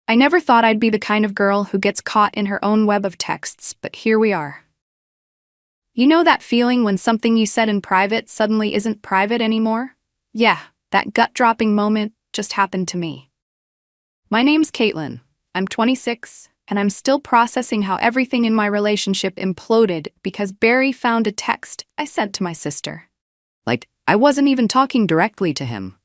I never thought I'd be the kind of girl who gets caught in her own web of texts, but here we are. You know that feeling when something you said in private suddenly isn't private anymore? Yeah, that gut-dropping moment just happened to me. My name's Caitlin. I'm 26, and I'm still processing how everything in my relationship imploded because Barry found a text I sent to my sister. Like, I wasn't even talking directly to him.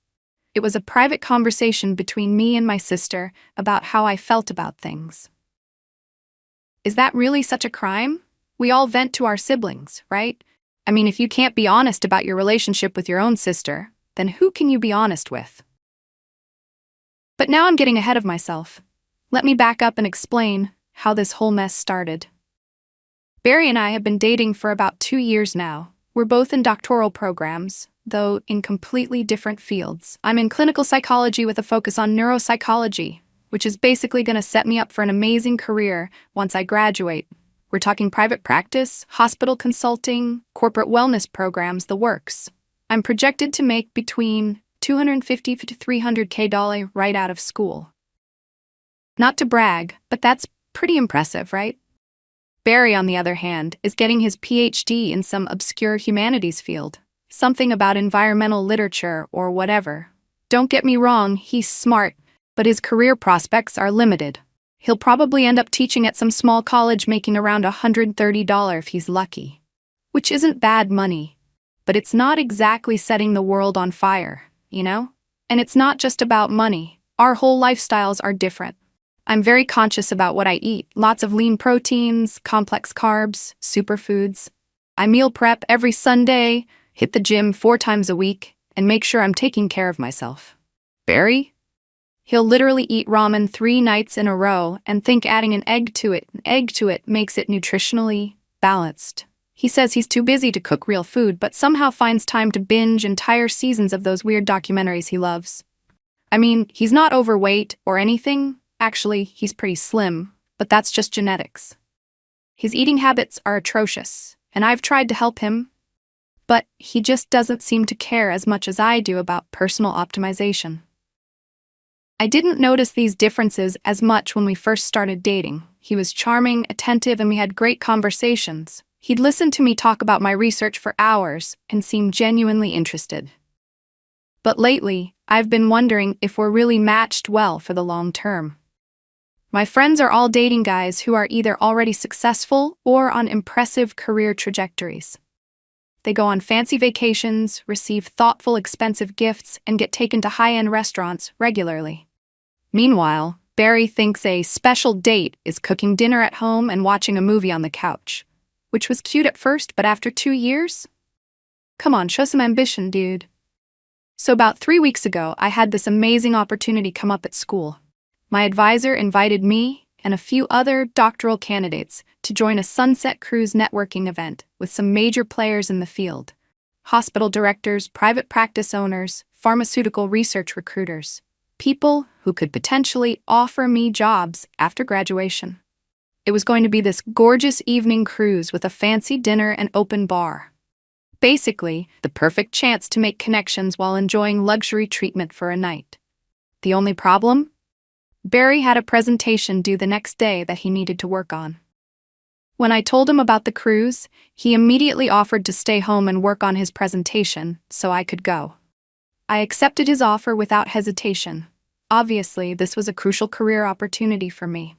It was a private conversation between me and my sister about how I felt about things. Is that really such a crime? We all vent to our siblings, right? I mean, if you can't be honest about your relationship with your own sister, then who can you be honest with? But now I'm getting ahead of myself. Let me back up and explain how this whole mess started. Barry and I have been dating for about 2 years now. We're both in doctoral programs, though in completely different fields. I'm in clinical psychology with a focus on neuropsychology, which is basically going to set me up for an amazing career once I graduate. We're talking private practice, hospital consulting, corporate wellness programs, the works. I'm projected to make between $250 to $300K right out of school. Not to brag, but that's pretty impressive, right? Barry, on the other hand, is getting his PhD in some obscure humanities field, something about environmental literature or whatever. Don't get me wrong, he's smart, but his career prospects are limited. He'll probably end up teaching at some small college making around $130 if he's lucky. Which isn't bad money, but it's not exactly setting the world on fire, you know? And it's not just about money. Our whole lifestyles are different. I'm very conscious about what I eat. Lots of lean proteins, complex carbs, superfoods. I meal prep every Sunday, hit the gym 4 times a week, and make sure I'm taking care of myself. Barry? He'll literally eat ramen 3 nights in a row and think adding an egg to it makes it nutritionally balanced. He says he's too busy to cook real food, but somehow finds time to binge entire seasons of those weird documentaries he loves. I mean, he's not overweight or anything. Actually, he's pretty slim, but that's just genetics. His eating habits are atrocious, and I've tried to help him, but he just doesn't seem to care as much as I do about personal optimization. I didn't notice these differences as much when we first started dating. He was charming, attentive, and we had great conversations. He'd listen to me talk about my research for hours and seem genuinely interested. But lately, I've been wondering if we're really matched well for the long term. My friends are all dating guys who are either already successful or on impressive career trajectories. They go on fancy vacations, receive thoughtful, expensive gifts, and get taken to high-end restaurants regularly. Meanwhile, Barry thinks a special date is cooking dinner at home and watching a movie on the couch, which was cute at first, but after 2 years? Come on, show some ambition, dude. So about 3 weeks ago, I had this amazing opportunity come up at school. My advisor invited me and a few other doctoral candidates to join a Sunset Cruise networking event with some major players in the field: hospital directors, private practice owners, pharmaceutical research recruiters, people who could potentially offer me jobs after graduation. It was going to be this gorgeous evening cruise with a fancy dinner and open bar. Basically, the perfect chance to make connections while enjoying luxury treatment for a night. The only problem? Barry had a presentation due the next day that he needed to work on. When I told him about the cruise, he immediately offered to stay home and work on his presentation so I could go. I accepted his offer without hesitation. Obviously, this was a crucial career opportunity for me.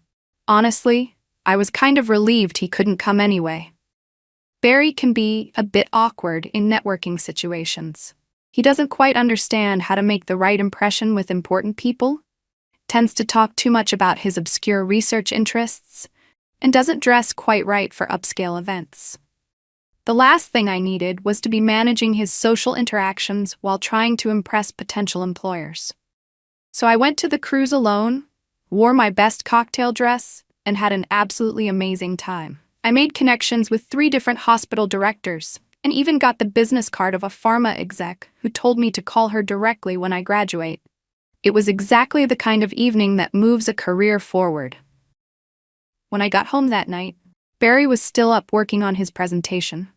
Honestly, I was kind of relieved he couldn't come anyway. Barry can be a bit awkward in networking situations. He doesn't quite understand how to make the right impression with important people, tends to talk too much about his obscure research interests, and doesn't dress quite right for upscale events. The last thing I needed was to be managing his social interactions while trying to impress potential employers. So I went to the cruise alone, wore my best cocktail dress, and had an absolutely amazing time. I made connections with 3 different hospital directors, and even got the business card of a pharma exec who told me to call her directly when I graduate. It was exactly the kind of evening that moves a career forward. When I got home that night, Barry was still up working on his presentation.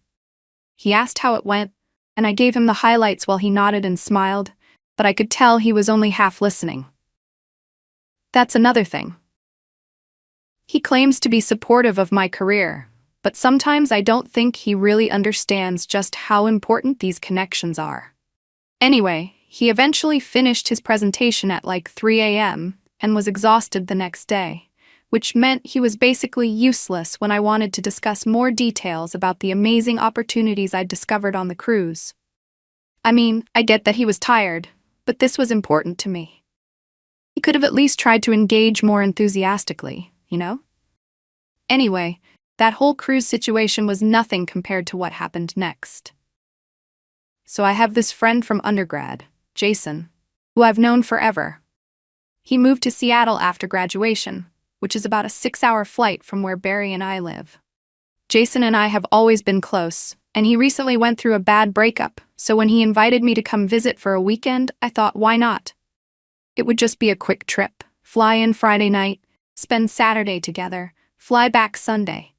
He asked how it went, and I gave him the highlights while he nodded and smiled, but I could tell he was only half listening. That's another thing. He claims to be supportive of my career, but sometimes I don't think he really understands just how important these connections are. Anyway, he eventually finished his presentation at like 3 a.m. and was exhausted the next day, which meant he was basically useless when I wanted to discuss more details about the amazing opportunities I'd discovered on the cruise. I mean, I get that he was tired, but this was important to me. He could have at least tried to engage more enthusiastically, you know? Anyway, that whole cruise situation was nothing compared to what happened next. So I have this friend from undergrad, Jason, who I've known forever. He moved to Seattle after graduation, which is about a 6-hour flight from where Barry and I live. Jason and I have always been close, and he recently went through a bad breakup, so when he invited me to come visit for a weekend, I thought, why not? It would just be a quick trip, fly in Friday night, spend Saturday together, fly back Sunday.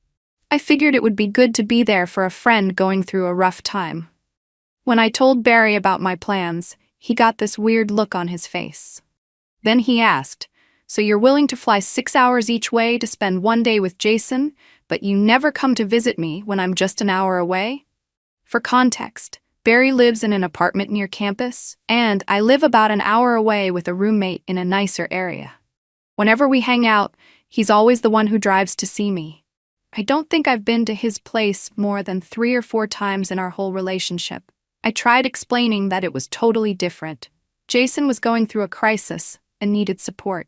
I figured it would be good to be there for a friend going through a rough time. When I told Barry about my plans, he got this weird look on his face. Then he asked, "So you're willing to fly 6 hours each way to spend one day with Jason, but you never come to visit me when I'm just an hour away?" For context, Barry lives in an apartment near campus, and I live about an hour away with a roommate in a nicer area. Whenever we hang out, he's always the one who drives to see me. I don't think I've been to his place more than 3 or 4 times in our whole relationship. I tried explaining that it was totally different. Jason was going through a crisis and needed support.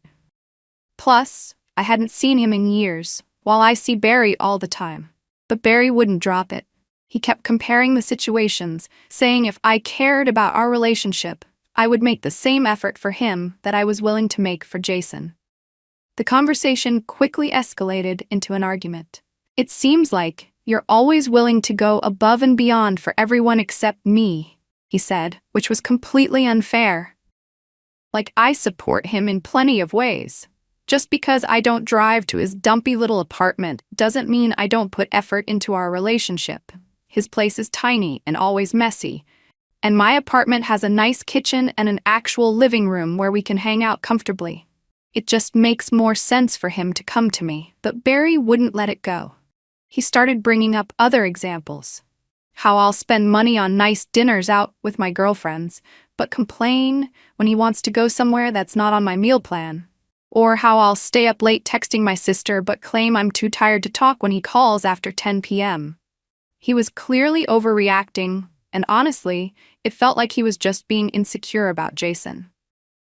Plus, I hadn't seen him in years, while I see Barry all the time. But Barry wouldn't drop it. He kept comparing the situations, saying if I cared about our relationship, I would make the same effort for him that I was willing to make for Jason. The conversation quickly escalated into an argument. "It seems like you're always willing to go above and beyond for everyone except me," he said, which was completely unfair. Like I support him in plenty of ways. Just because I don't drive to his dumpy little apartment doesn't mean I don't put effort into our relationship. His place is tiny and always messy, and my apartment has a nice kitchen and an actual living room where we can hang out comfortably. It just makes more sense for him to come to me, but Barry wouldn't let it go. He started bringing up other examples. How I'll spend money on nice dinners out with my girlfriends, but complain when he wants to go somewhere that's not on my meal plan. Or how I'll stay up late texting my sister but claim I'm too tired to talk when he calls after 10 p.m. He was clearly overreacting, and honestly, it felt like he was just being insecure about Jason.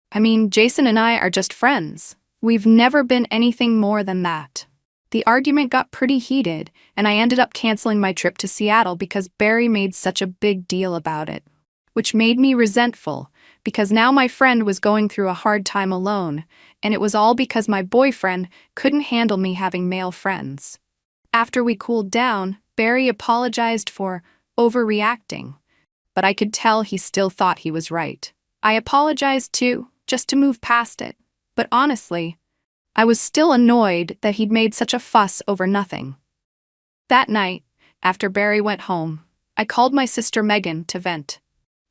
I mean, Jason and I are just friends. We've never been anything more than that. The argument got pretty heated, and I ended up canceling my trip to Seattle because Barry made such a big deal about it, which made me resentful, because now my friend was going through a hard time alone, and it was all because my boyfriend couldn't handle me having male friends. After we cooled down, Barry apologized for overreacting, but I could tell he still thought he was right. I apologized too, just to move past it, but honestly, I was still annoyed that he'd made such a fuss over nothing. That night, after Barry went home, I called my sister Megan to vent.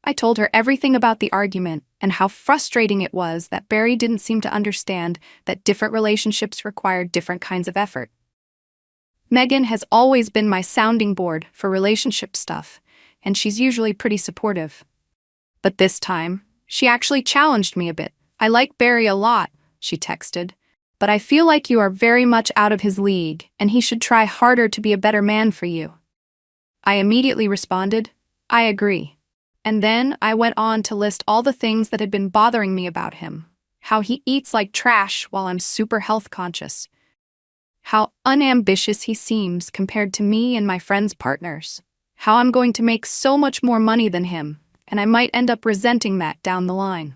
I told her everything about the argument and how frustrating it was that Barry didn't seem to understand that different relationships required different kinds of effort. Megan has always been my sounding board for relationship stuff, and she's usually pretty supportive. But this time, she actually challenged me a bit. "I like Barry a lot," she texted, "but I feel like you are very much out of his league, and he should try harder to be a better man for you." I immediately responded, "I agree." And then I went on to list all the things that had been bothering me about him. How he eats like trash while I'm super health conscious. How unambitious he seems compared to me and my friends' partners. How I'm going to make so much more money than him, and I might end up resenting that down the line.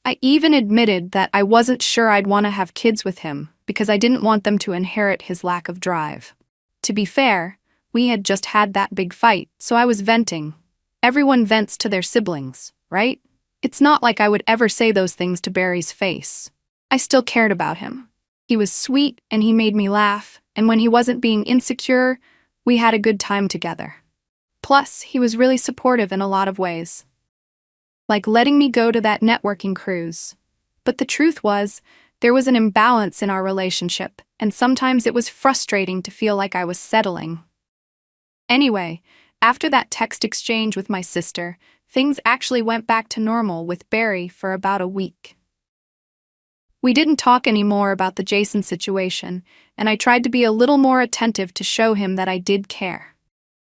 I even admitted that I wasn't sure I'd want to have kids with him because I didn't want them to inherit his lack of drive. To be fair, we had just had that big fight, so I was venting. Everyone vents to their siblings, right? It's not like I would ever say those things to Barry's face. I still cared about him. He was sweet and he made me laugh, and when he wasn't being insecure, we had a good time together. Plus, he was really supportive in a lot of ways. Like letting me go to that networking cruise. But the truth was, There was an imbalance in our relationship, and sometimes it was frustrating to feel like I was settling. Anyway, after that text exchange with my sister, things actually went back to normal with Barry for about a week. We didn't talk anymore about the Jason situation, and I tried to be a little more attentive to show him that I did care.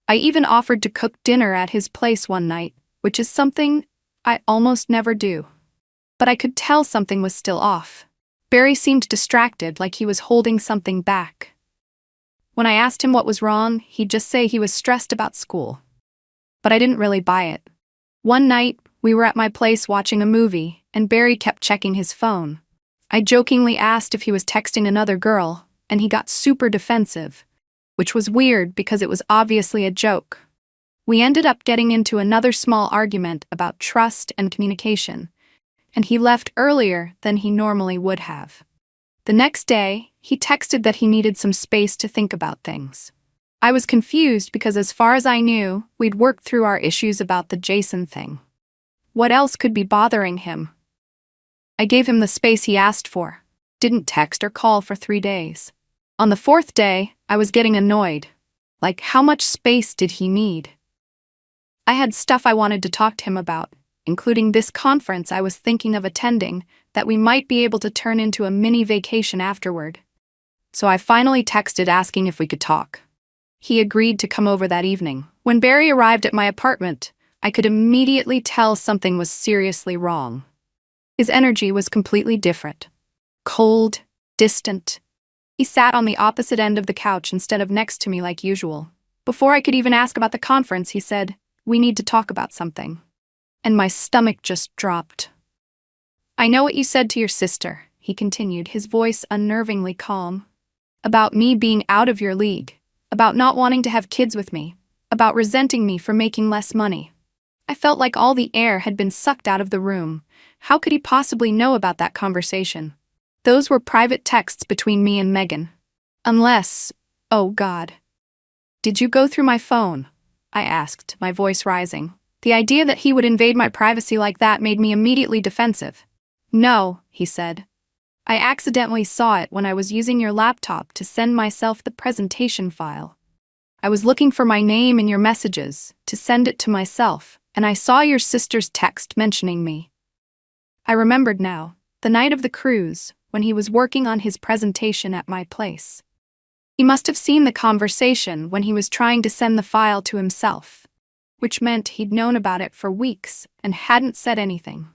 I even offered to cook dinner at his place one night, which is something I almost never do. But I could tell something was still off. Barry seemed distracted, like he was holding something back. When I asked him what was wrong, he'd just say he was stressed about school. But I didn't really buy it. One night, we were at my place watching a movie, and Barry kept checking his phone. I jokingly asked if he was texting another girl, and he got super defensive, which was weird because it was obviously a joke. We ended up getting into another small argument about trust and communication, and he left earlier than he normally would have. The next day, he texted that he needed some space to think about things. I was confused because as far as I knew, we'd worked through our issues about the Jason thing. What else could be bothering him? I gave him the space he asked for. Didn't text or call for 3 days. On the 4th day, I was getting annoyed. Like, how much space did he need? I had stuff I wanted to talk to him about, including this conference I was thinking of attending that we might be able to turn into a mini vacation afterward. So I finally texted asking if we could talk. He agreed to come over that evening. When Barry arrived at my apartment, I could immediately tell something was seriously wrong. His energy was completely different. Cold, distant. He sat on the opposite end of the couch instead of next to me like usual. Before I could even ask about the conference, he said, "We need to talk about something." And my stomach just dropped. "I know what you said to your sister," he continued, his voice unnervingly calm. "About me being out of your league. About not wanting to have kids with me. About resenting me for making less money." I felt like all the air had been sucked out of the room. How could he possibly know about that conversation? Those were private texts between me and Megan. Unless, oh God. "Did you go through my phone?" I asked, my voice rising. The idea that he would invade my privacy like that made me immediately defensive. "No," he said. "I accidentally saw it when I was using your laptop to send myself the presentation file. I was looking for my name in your messages to send it to myself, and I saw your sister's text mentioning me." I remembered now, the night of the cruise, when he was working on his presentation at my place. He must have seen the conversation when he was trying to send the file to himself, which meant he'd known about it for weeks and hadn't said anything.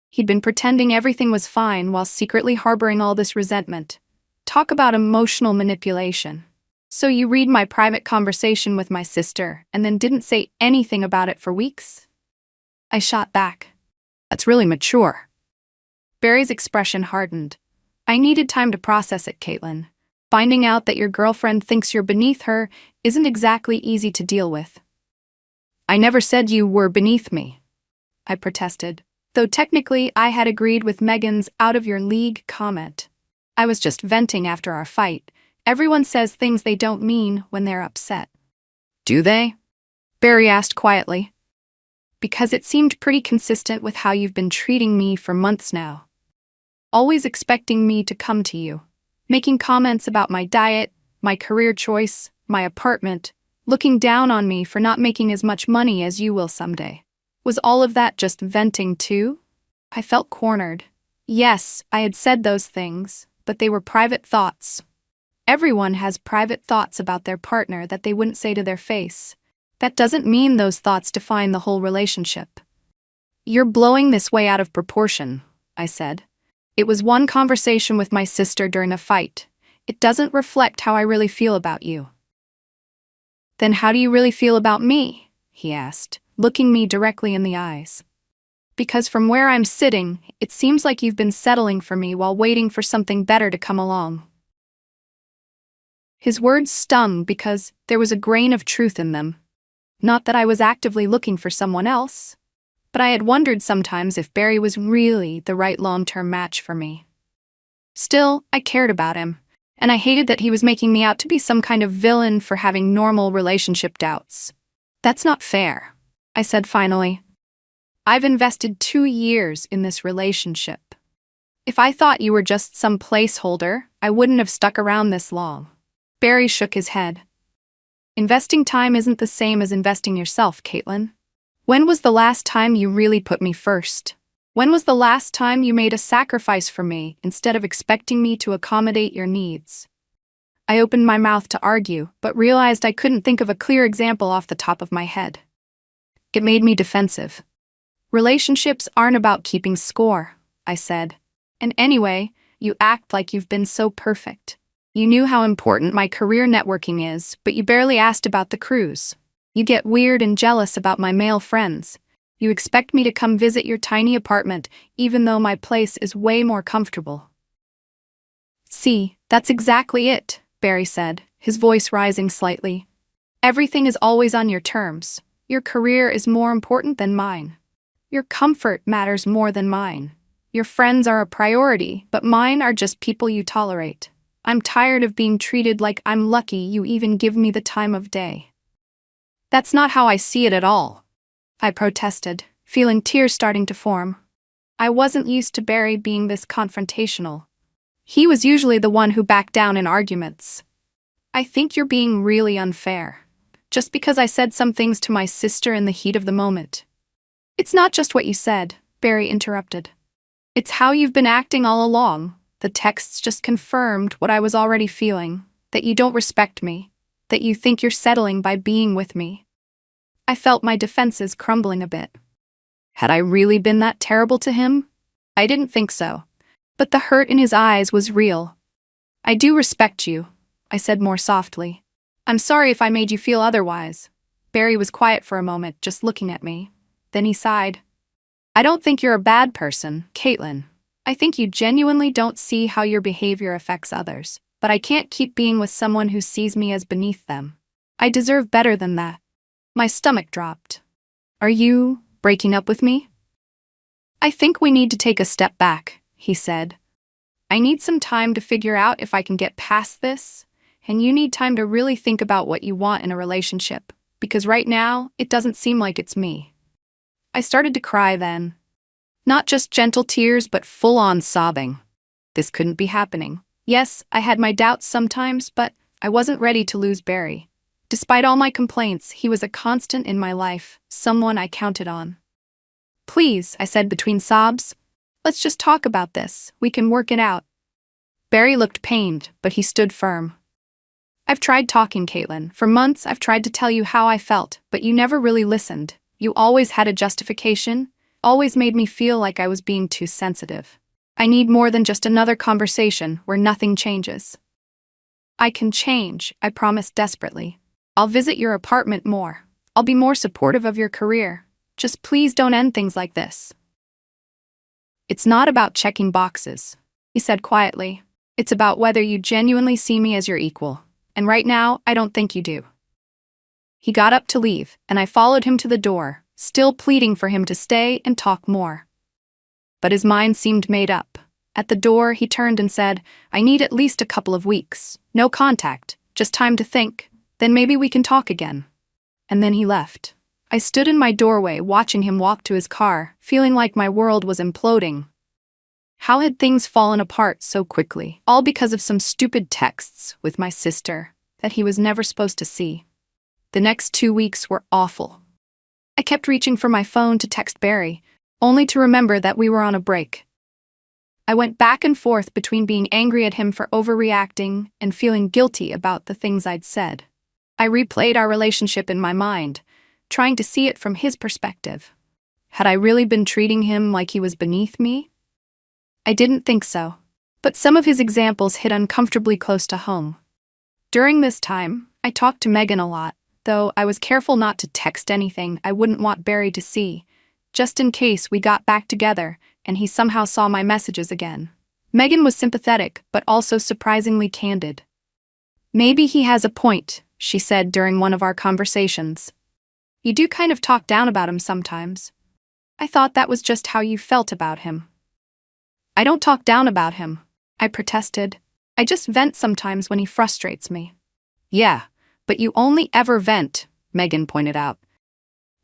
He'd been pretending everything was fine while secretly harboring all this resentment. Talk about emotional manipulation. "So you read my private conversation with my sister and then didn't say anything about it for weeks?" I shot back. "That's really mature." Barry's expression hardened. "I needed time to process it, Caitlin. Finding out that your girlfriend thinks you're beneath her isn't exactly easy to deal with." "I never said you were beneath me," I protested, though technically I had agreed with Megan's out-of-your-league comment. I was just venting after our fight. Everyone says things they don't mean when they're upset. "Do they?" Barry asked quietly. "Because it seemed pretty consistent with how you've been treating me for months now. Always expecting me to come to you. Making comments about my diet, my career choice, my apartment, looking down on me for not making as much money as you will someday. Was all of that just venting too?" I felt cornered. Yes, I had said those things, but they were private thoughts. Everyone has private thoughts about their partner that they wouldn't say to their face. That doesn't mean those thoughts define the whole relationship. "You're blowing this way out of proportion," I said. "It was one conversation with my sister during a fight. It doesn't reflect how I really feel about you." "Then how do you really feel about me?" he asked, looking me directly in the eyes. "Because from where I'm sitting, it seems like you've been settling for me while waiting for something better to come along." His words stung because there was a grain of truth in them. Not that I was actively looking for someone else, but I had wondered sometimes if Barry was really the right long-term match for me. Still, I cared about him, and I hated that he was making me out to be some kind of villain for having normal relationship doubts. "That's not fair," I said finally. "I've invested 2 years in this relationship. If I thought you were just some placeholder, I wouldn't have stuck around this long. Barry shook his head. Investing time isn't the same as investing yourself, Caitlin. When was the last time you really put me first? When was the last time you made a sacrifice for me instead of expecting me to accommodate your needs? I opened my mouth to argue, but realized I couldn't think of a clear example off the top of my head. It made me defensive. Relationships aren't about keeping score, I said. And anyway, you act like you've been so perfect. You knew how important my career networking is, but you barely asked about the cruise. You get weird and jealous about my male friends. You expect me to come visit your tiny apartment, even though my place is way more comfortable. See, that's exactly it, Barry said, his voice rising slightly. Everything is always on your terms. Your career is more important than mine. Your comfort matters more than mine. Your friends are a priority, but mine are just people you tolerate. I'm tired of being treated like I'm lucky you even give me the time of day. That's not how I see it at all, I protested, feeling tears starting to form. I wasn't used to Barry being this confrontational. He was usually the one who backed down in arguments. I think you're being really unfair. Just because I said some things to my sister in the heat of the moment. It's not just what you said, Barry interrupted. It's how you've been acting all along. The texts just confirmed what I was already feeling, that you don't respect me, that you think you're settling by being with me. I felt my defenses crumbling a bit. Had I really been that terrible to him? I didn't think so. But the hurt in his eyes was real. I do respect you, I said more softly. I'm sorry if I made you feel otherwise. Barry was quiet for a moment, just looking at me. Then he sighed. I don't think you're a bad person, Caitlin. I think you genuinely don't see how your behavior affects others, but I can't keep being with someone who sees me as beneath them. I deserve better than that. My stomach dropped. Are you breaking up with me? I think we need to take a step back, he said. I need some time to figure out if I can get past this, and you need time to really think about what you want in a relationship, because right now, it doesn't seem like it's me. I started to cry then. Not just gentle tears, but full-on sobbing. This couldn't be happening. Yes, I had my doubts sometimes, but I wasn't ready to lose Barry. Despite all my complaints, he was a constant in my life, someone I counted on. Please, I said between sobs. Let's just talk about this. We can work it out. Barry looked pained, but he stood firm. I've tried talking, Caitlin. For months, I've tried to tell you how I felt, but you never really listened. You always had a justification, always made me feel like I was being too sensitive. I need more than just another conversation where nothing changes. I can change, I promised desperately. I'll visit your apartment more. I'll be more supportive of your career. Just please don't end things like this. It's not about checking boxes, he said quietly. It's about whether you genuinely see me as your equal. And right now, I don't think you do. He got up to leave, and I followed him to the door, still pleading for him to stay and talk more. But his mind seemed made up. At the door, he turned and said, I need at least a couple of weeks. No contact, just time to think. Then maybe we can talk again. And then he left. I stood in my doorway watching him walk to his car, feeling like my world was imploding. How had things fallen apart so quickly? All because of some stupid texts with my sister that he was never supposed to see. The next 2 weeks were awful. I kept reaching for my phone to text Barry, only to remember that we were on a break. I went back and forth between being angry at him for overreacting and feeling guilty about the things I'd said. I replayed our relationship in my mind, trying to see it from his perspective. Had I really been treating him like he was beneath me? I didn't think so, but some of his examples hit uncomfortably close to home. During this time, I talked to Megan a lot, though I was careful not to text anything I wouldn't want Barry to see, just in case we got back together and he somehow saw my messages again. Megan was sympathetic, but also surprisingly candid. Maybe he has a point, she said during one of our conversations. You do kind of talk down about him sometimes. I thought that was just how you felt about him. I don't talk down about him, I protested. I just vent sometimes when he frustrates me. Yeah, but you only ever vent, Megan pointed out.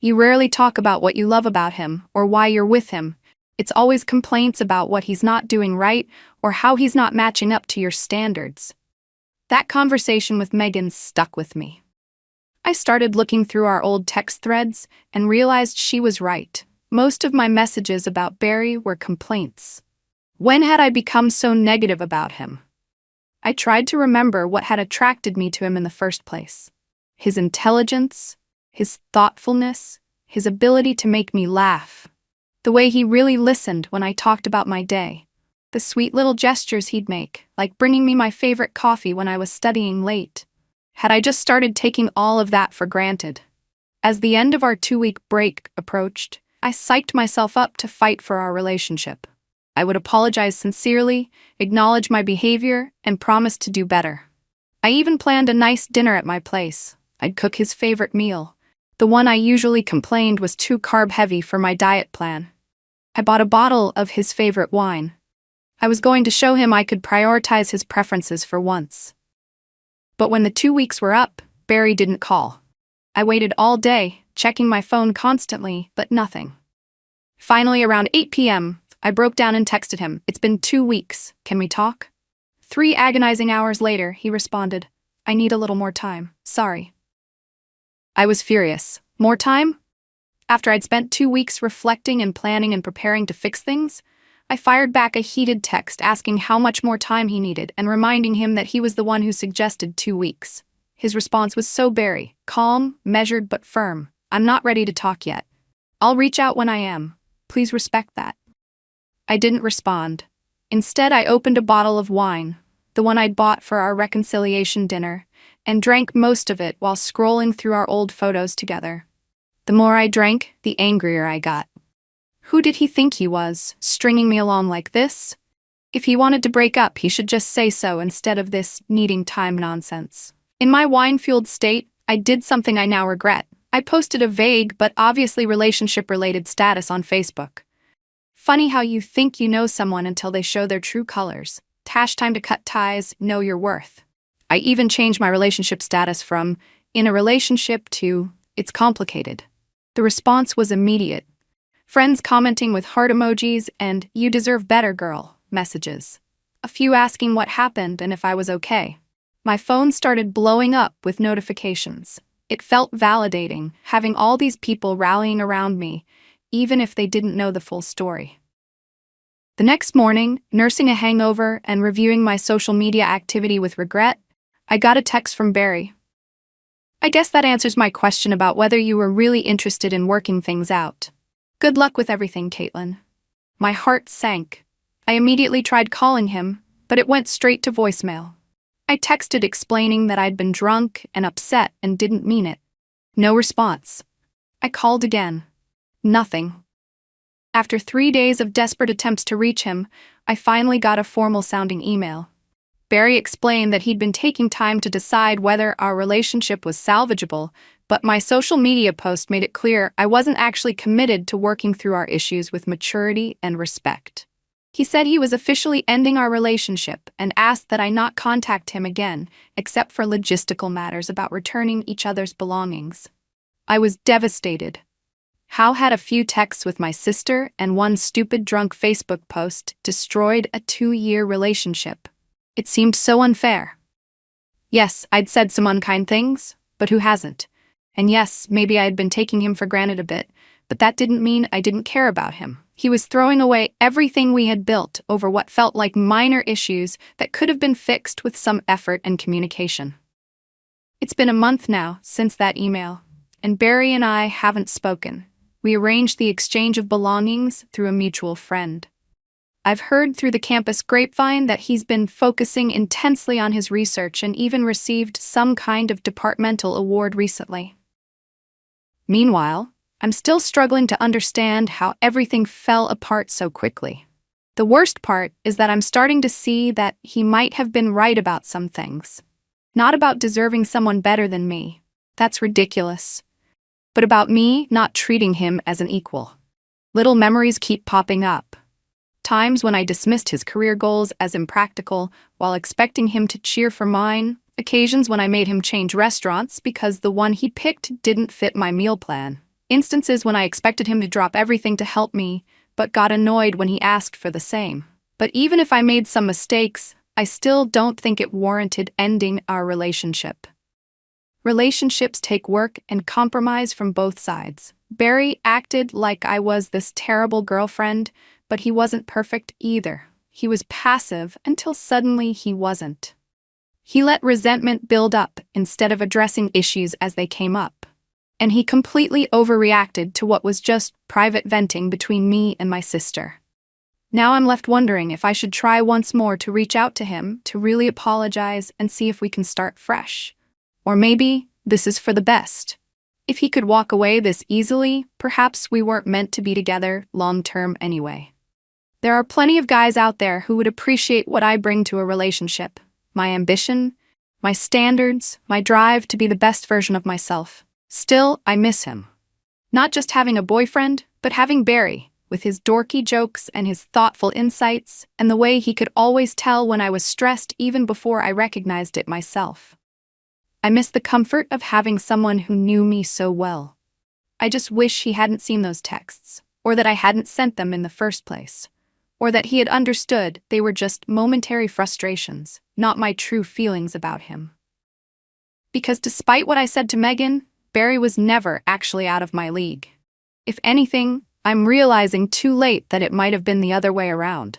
You rarely talk about what you love about him or why you're with him. It's always complaints about what he's not doing right or how he's not matching up to your standards. That conversation with Megan stuck with me. I started looking through our old text threads and realized she was right. Most of my messages about Barry were complaints. When had I become so negative about him? I tried to remember what had attracted me to him in the first place. His intelligence, his thoughtfulness, his ability to make me laugh. The way he really listened when I talked about my day. The sweet little gestures he'd make, like bringing me my favorite coffee when I was studying late. Had I just started taking all of that for granted? As the end of our 2-week break approached, I psyched myself up to fight for our relationship. I would apologize sincerely, acknowledge my behavior, and promise to do better. I even planned a nice dinner at my place. I'd cook his favorite meal. The one I usually complained was too carb-heavy for my diet plan. I bought a bottle of his favorite wine. I was going to show him I could prioritize his preferences for once. But when the 2 weeks were up, Barry didn't call. I waited all day, checking my phone constantly, but nothing. Finally, around 8 p.m., I broke down and texted him, "It's been 2 weeks. Can we talk?" 3 agonizing hours later, he responded, "I need a little more time. Sorry." I was furious. More time? After I'd spent 2 weeks reflecting and planning and preparing to fix things, I fired back a heated text asking how much more time he needed and reminding him that he was the one who suggested 2 weeks. His response was so Barry, calm, measured but firm. "I'm not ready to talk yet. I'll reach out when I am. Please respect that." I didn't respond. Instead, I opened a bottle of wine, the one I'd bought for our reconciliation dinner, and drank most of it while scrolling through our old photos together. The more I drank, the angrier I got. Who did he think he was, stringing me along like this? If he wanted to break up, he should just say so instead of this needing time nonsense. In my wine-fueled state, I did something I now regret. I posted a vague but obviously relationship-related status on Facebook. Funny how you think you know someone until they show their true colors. Time to cut ties, know your worth. I even changed my relationship status from "in a relationship" to "it's complicated." The response was immediate. Friends commenting with heart emojis and "you deserve better, girl" messages. A few asking what happened and if I was okay. My phone started blowing up with notifications. It felt validating, having all these people rallying around me, even if they didn't know the full story. The next morning, nursing a hangover and reviewing my social media activity with regret, I got a text from Barry. "I guess that answers my question about whether you were really interested in working things out. Good luck with everything, Caitlin." My heart sank. I immediately tried calling him, but it went straight to voicemail. I texted explaining that I'd been drunk and upset and didn't mean it. No response. I called again. Nothing. After 3 days of desperate attempts to reach him, I finally got a formal-sounding email. Barry explained that he'd been taking time to decide whether our relationship was salvageable, but my social media post made it clear I wasn't actually committed to working through our issues with maturity and respect. He said he was officially ending our relationship and asked that I not contact him again, except for logistical matters about returning each other's belongings. I was devastated. How had a few texts with my sister and one stupid drunk Facebook post destroyed a 2-year relationship? It seemed so unfair. Yes, I'd said some unkind things, but who hasn't? And yes, maybe I had been taking him for granted a bit, but that didn't mean I didn't care about him. He was throwing away everything we had built over what felt like minor issues that could have been fixed with some effort and communication. It's been a month now since that email, and Barry and I haven't spoken. We arranged the exchange of belongings through a mutual friend. I've heard through the campus grapevine that he's been focusing intensely on his research and even received some kind of departmental award recently. Meanwhile, I'm still struggling to understand how everything fell apart so quickly. The worst part is that I'm starting to see that he might have been right about some things. Not about deserving someone better than me. That's ridiculous. But about me not treating him as an equal. Little memories keep popping up. Times when I dismissed his career goals as impractical while expecting him to cheer for mine. Occasions when I made him change restaurants because the one he picked didn't fit my meal plan. Instances when I expected him to drop everything to help me, but got annoyed when he asked for the same. But even if I made some mistakes, I still don't think it warranted ending our relationship. Relationships take work and compromise from both sides. Barry acted like I was this terrible girlfriend, but he wasn't perfect either. He was passive until suddenly he wasn't. He let resentment build up instead of addressing issues as they came up. And he completely overreacted to what was just private venting between me and my sister. Now I'm left wondering if I should try once more to reach out to him, to really apologize and see if we can start fresh. Or maybe this is for the best. If he could walk away this easily, perhaps we weren't meant to be together long-term anyway. There are plenty of guys out there who would appreciate what I bring to a relationship. My ambition, my standards, my drive to be the best version of myself. Still, I miss him. Not just having a boyfriend, but having Barry, with his dorky jokes and his thoughtful insights, and the way he could always tell when I was stressed even before I recognized it myself. I miss the comfort of having someone who knew me so well. I just wish he hadn't seen those texts, or that I hadn't sent them in the first place, or that he had understood they were just momentary frustrations, not my true feelings about him. Because despite what I said to Megan, Barry was never actually out of my league. If anything, I'm realizing too late that it might have been the other way around.